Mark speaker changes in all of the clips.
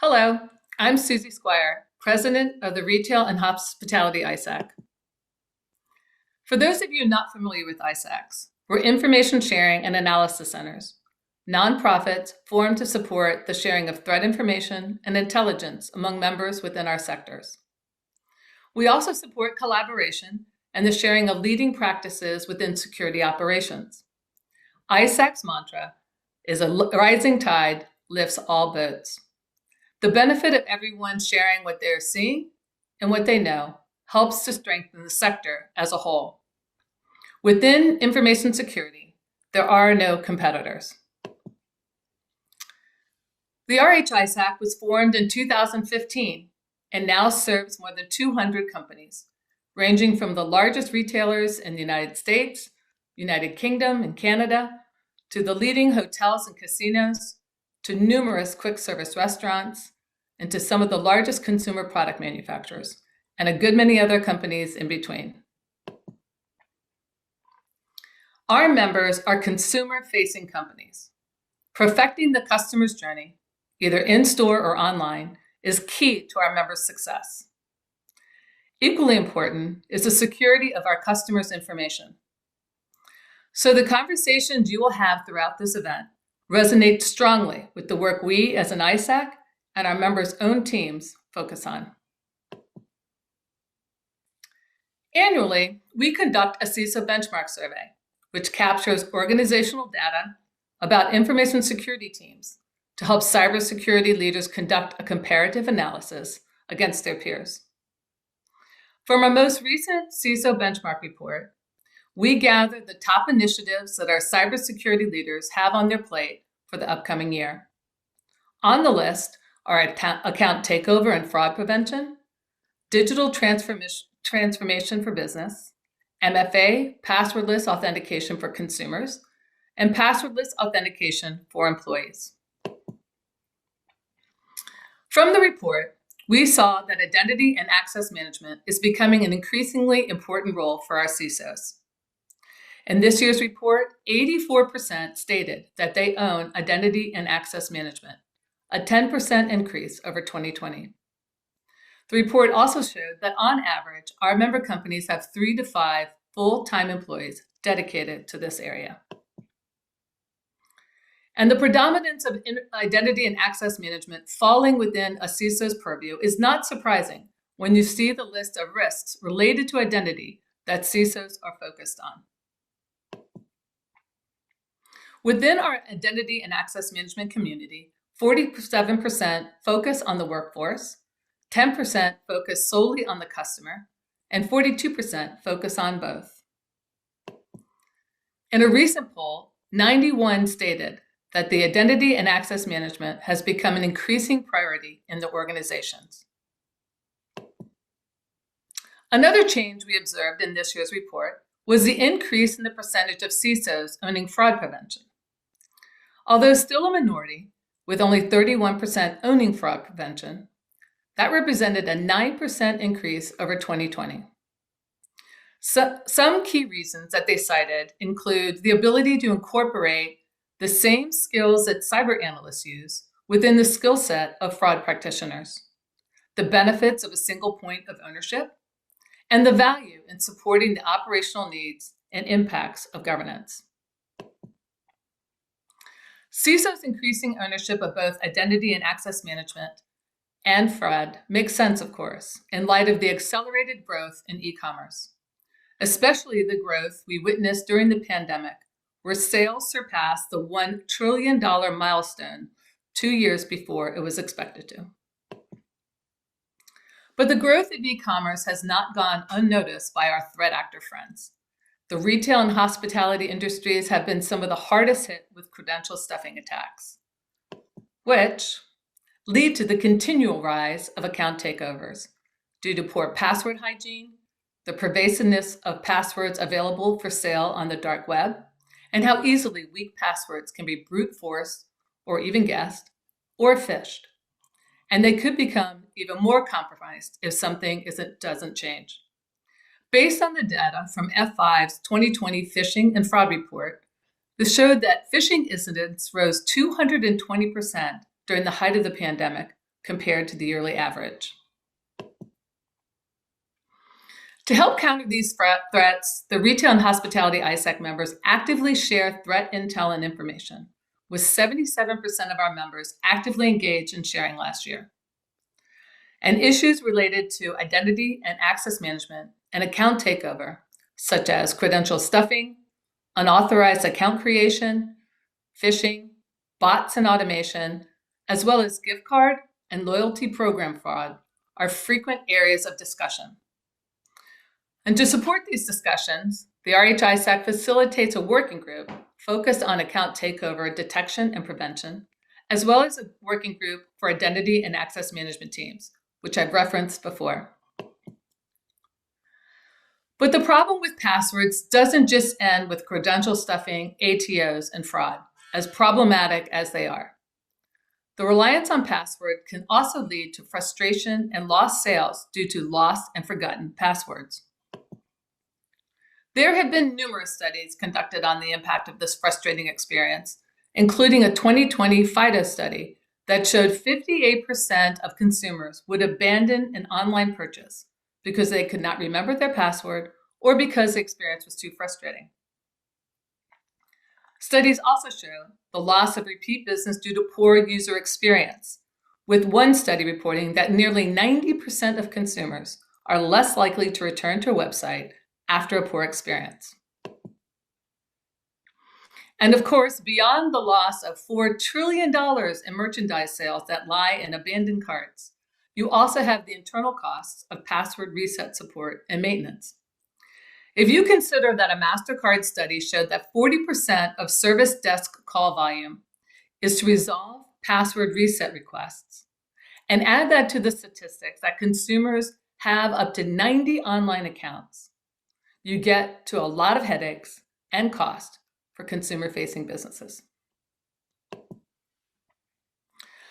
Speaker 1: Hello, I'm Suzie Squier, President of the Retail and Hospitality ISAC. For those of you not familiar with ISACs, we're information sharing and analysis centers, nonprofits formed to support the sharing of threat information and intelligence among members within our sectors. We also support collaboration and the sharing of leading practices within security operations. ISAC's mantra is a rising tide lifts all boats. The benefit of everyone sharing what they're seeing and what they know helps to strengthen the sector as a whole. Within information security, there are no competitors. The RH-ISAC was formed in 2015 and now serves more than 200 companies, ranging from the largest retailers in the United States, United Kingdom, and Canada, to the leading hotels and casinos, to numerous quick service restaurants, and to some of the largest consumer product manufacturers, and a good many other companies in between. Our members are consumer-facing companies. Perfecting the customer's journey, either in-store or online, is key to our members' success. Equally important is the security of our customers' information. So the conversations you will have throughout this event resonate strongly with the work we as an ISAC and our members' own teams focus on. Annually, we conduct a CISO benchmark survey, which captures organizational data about information security teams to help cybersecurity leaders conduct a comparative analysis against their peers. From our most recent CISO benchmark report, we gathered the top initiatives that our cybersecurity leaders have on their plate for the upcoming year. On the list are account takeover and fraud prevention, digital transformation for business, MFA, passwordless authentication for consumers, and passwordless authentication for employees. From the report, we saw that identity and access management is becoming an increasingly important role for our CISOs. In this year's report, 84% stated that they own identity and access management, a 10% increase over 2020. The report also showed that on average, our member companies have 3 to 5 full-time employees dedicated to this area. And the predominance of identity and access management falling within a CISO's purview is not surprising when you see the list of risks related to identity that CISOs are focused on. Within our identity and access management community, 47% focus on the workforce, 10% focus solely on the customer, and 42% focus on both. In a recent poll, 91 stated that the identity and access management has become an increasing priority in the organizations. Another change we observed in this year's report was the increase in the percentage of CISOs owning fraud prevention. Although still a minority, with only 31% owning fraud prevention, that represented a 9% increase over 2020. Some key reasons that they cited include the ability to incorporate the same skills that cyber analysts use within the skill set of fraud practitioners, the benefits of a single point of ownership, and the value in supporting the operational needs and impacts of governance. CISO's increasing ownership of both identity and access management and fraud makes sense, of course, in light of the accelerated growth in e-commerce, especially the growth we witnessed during the pandemic, where sales surpassed the $1 trillion milestone 2 years before it was expected to. But the growth of e-commerce has not gone unnoticed by our threat actor friends. The retail and hospitality industries have been some of the hardest hit with credential stuffing attacks, which lead to the continual rise of account takeovers due to poor password hygiene, the pervasiveness of passwords available for sale on the dark web, and how easily weak passwords can be brute forced or even guessed or phished. And they could become even more compromised if something doesn't change. Based on the data from F5's 2020 phishing and fraud report, this showed that phishing incidents rose 220% during the height of the pandemic compared to the yearly average. To help counter these threats, the Retail and Hospitality ISAC members actively share threat intel and information, with 77% of our members actively engaged in sharing last year. And issues related to identity and access management and account takeover, such as credential stuffing, unauthorized account creation, phishing, bots and automation, as well as gift card and loyalty program fraud, are frequent areas of discussion. And to support these discussions, the RH-ISAC facilitates a working group focused on account takeover detection and prevention, as well as a working group for identity and access management teams, which I've referenced before. But the problem with passwords doesn't just end with credential stuffing, ATOs, and fraud, as problematic as they are. The reliance on password can also lead to frustration and lost sales due to lost and forgotten passwords. There have been numerous studies conducted on the impact of this frustrating experience, including a 2020 FIDO study that showed 58% of consumers would abandon an online purchase because they could not remember their password or because the experience was too frustrating. Studies also show the loss of repeat business due to poor user experience, with one study reporting that nearly 90% of consumers are less likely to return to a website after a poor experience. And of course, beyond the loss of $4 trillion in merchandise sales that lie in abandoned carts, you also have the internal costs of password reset support and maintenance. If you consider that a MasterCard study showed that 40% of service desk call volume is to resolve password reset requests, and add that to the statistics that consumers have up to 90 online accounts, you get to a lot of headaches and cost for consumer-facing businesses.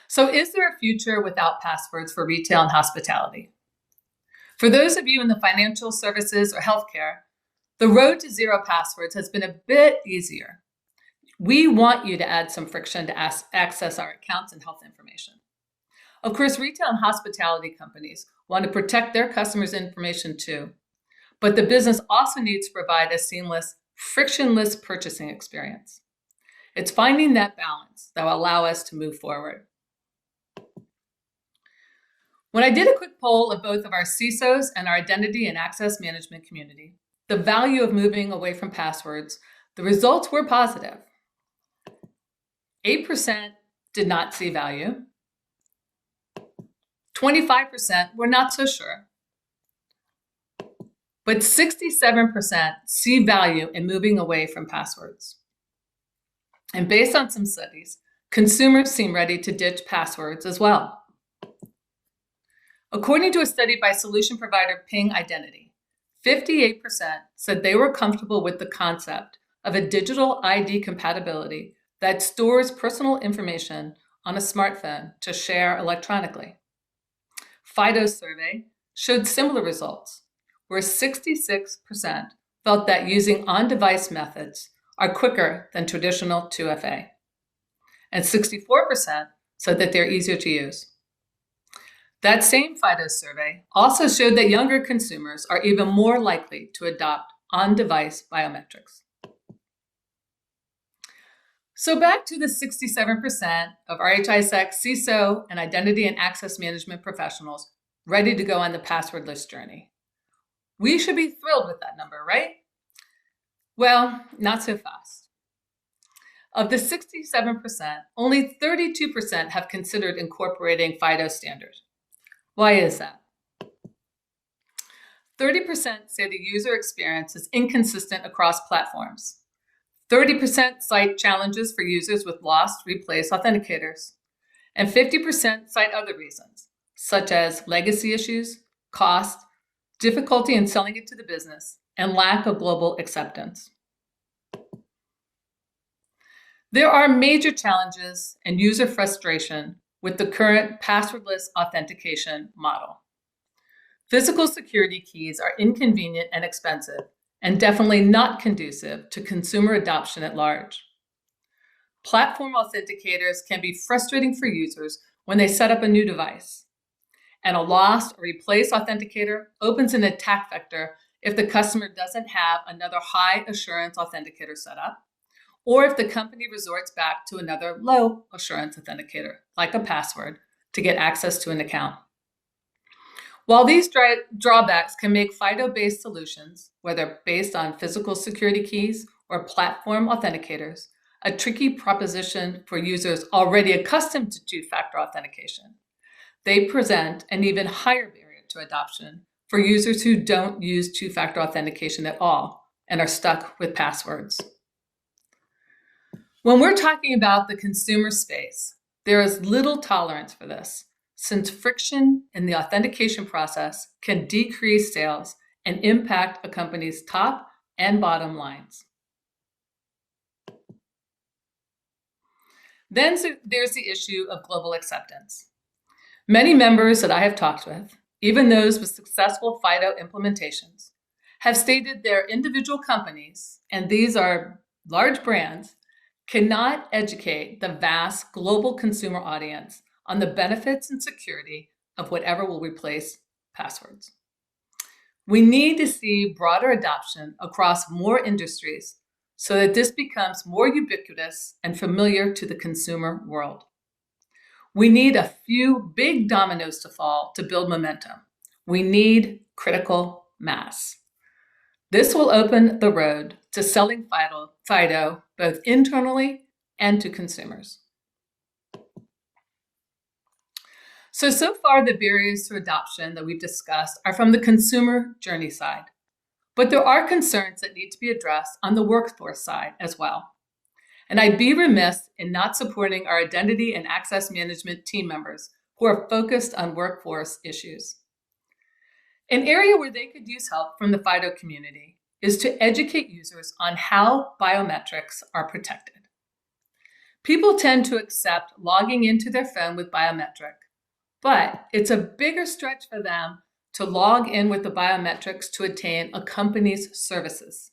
Speaker 1: So is there a future without passwords for retail and hospitality? For those of you in the financial services or healthcare, the road to zero passwords has been a bit easier. We want you to add some friction to access our accounts and health information. Of course, retail and hospitality companies want to protect their customers' information too, but the business also needs to provide a seamless, frictionless purchasing experience. It's finding that balance that will allow us to move forward. When I did a quick poll of both of our CISOs and our identity and access management community, the value of moving away from passwords, the results were positive. 8% did not see value. 25% were not so sure. But 67% see value in moving away from passwords. And based on some studies, consumers seem ready to ditch passwords as well. According to a study by solution provider Ping Identity, 58% said they were comfortable with the concept of a digital ID compatibility that stores personal information on a smartphone to share electronically. FIDO's survey showed similar results, where 66% felt that using on-device methods are quicker than traditional 2FA, and 64% said that they're easier to use. That same FIDO survey also showed that younger consumers are even more likely to adopt on-device biometrics. So back to the 67% of RH-ISAC, CISO, and identity and access management professionals ready to go on the passwordless journey. We should be thrilled with that number, right? Well, not so fast. Of the 67%, only 32% have considered incorporating FIDO standards. Why is that? 30% say the user experience is inconsistent across platforms. 30% cite challenges for users with lost, replaced authenticators. And 50% cite other reasons, such as legacy issues, cost, difficulty in selling it to the business, and lack of global acceptance. There are major challenges and user frustration with the current passwordless authentication model. Physical security keys are inconvenient and expensive, and definitely not conducive to consumer adoption at large. Platform authenticators can be frustrating for users when they set up a new device. And a lost or replaced authenticator opens an attack vector if the customer doesn't have another high assurance authenticator set up, or if the company resorts back to another low assurance authenticator, like a password, to get access to an account. While these drawbacks can make FIDO-based solutions, whether based on physical security keys or platform authenticators, a tricky proposition for users already accustomed to two-factor authentication, they present an even higher barrier to adoption for users who don't use two-factor authentication at all and are stuck with passwords. When we're talking about the consumer space, there is little tolerance for this, since friction in the authentication process can decrease sales and impact a company's top and bottom lines. Then there's the issue of global acceptance. Many members that I have talked with, even those with successful FIDO implementations, have stated their individual companies, and these are large brands, cannot educate the vast global consumer audience on the benefits and security of whatever will replace passwords. We need to see broader adoption across more industries so that this becomes more ubiquitous and familiar to the consumer world. We need a few big dominoes to fall to build momentum. We need critical mass. This will open the road to selling FIDO both internally and to consumers. So far, the barriers to adoption that we've discussed are from the consumer journey side, but there are concerns that need to be addressed on the workforce side as well. And I'd be remiss in not supporting our identity and access management team members who are focused on workforce issues. An area where they could use help from the FIDO community is to educate users on how biometrics are protected. People tend to accept logging into their phone with biometric, but it's a bigger stretch for them to log in with the biometrics to attain a company's services.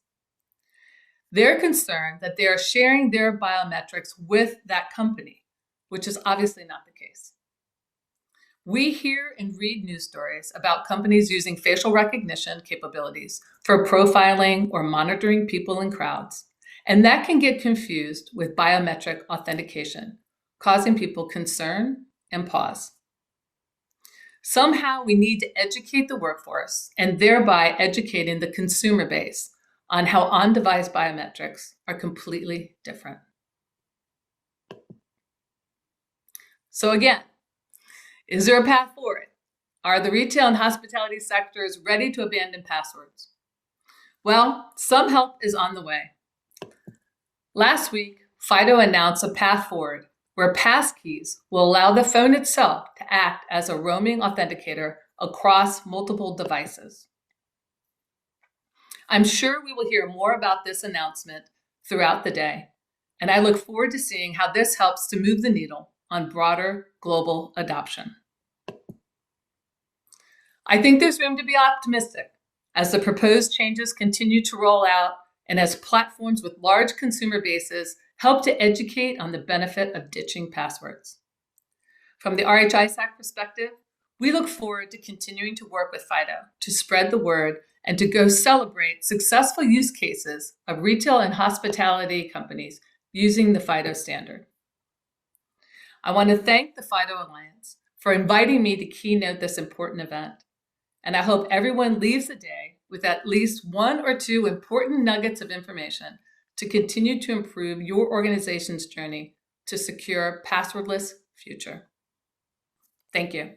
Speaker 1: They're concerned that they are sharing their biometrics with that company, which is obviously not the case. We hear and read news stories about companies using facial recognition capabilities for profiling or monitoring people in crowds, and that can get confused with biometric authentication, causing people concern and pause. Somehow we need to educate the workforce and thereby educating the consumer base on how on-device biometrics are completely different. So again, is there a path forward? Are the retail and hospitality sectors ready to abandon passwords? Well, some help is on the way. Last week, FIDO announced a path forward where passkeys will allow the phone itself to act as a roaming authenticator across multiple devices. I'm sure we will hear more about this announcement throughout the day, and I look forward to seeing how this helps to move the needle on broader global adoption. I think there's room to be optimistic as the proposed changes continue to roll out and as platforms with large consumer bases help to educate on the benefit of ditching passwords. From the RH-ISAC perspective, we look forward to continuing to work with FIDO to spread the word and to go celebrate successful use cases of retail and hospitality companies using the FIDO standard. I want to thank the FIDO Alliance for inviting me to keynote this important event, and I hope everyone leaves the day with at least one or two important nuggets of information to continue to improve your organization's journey to secure passwordless future. Thank you.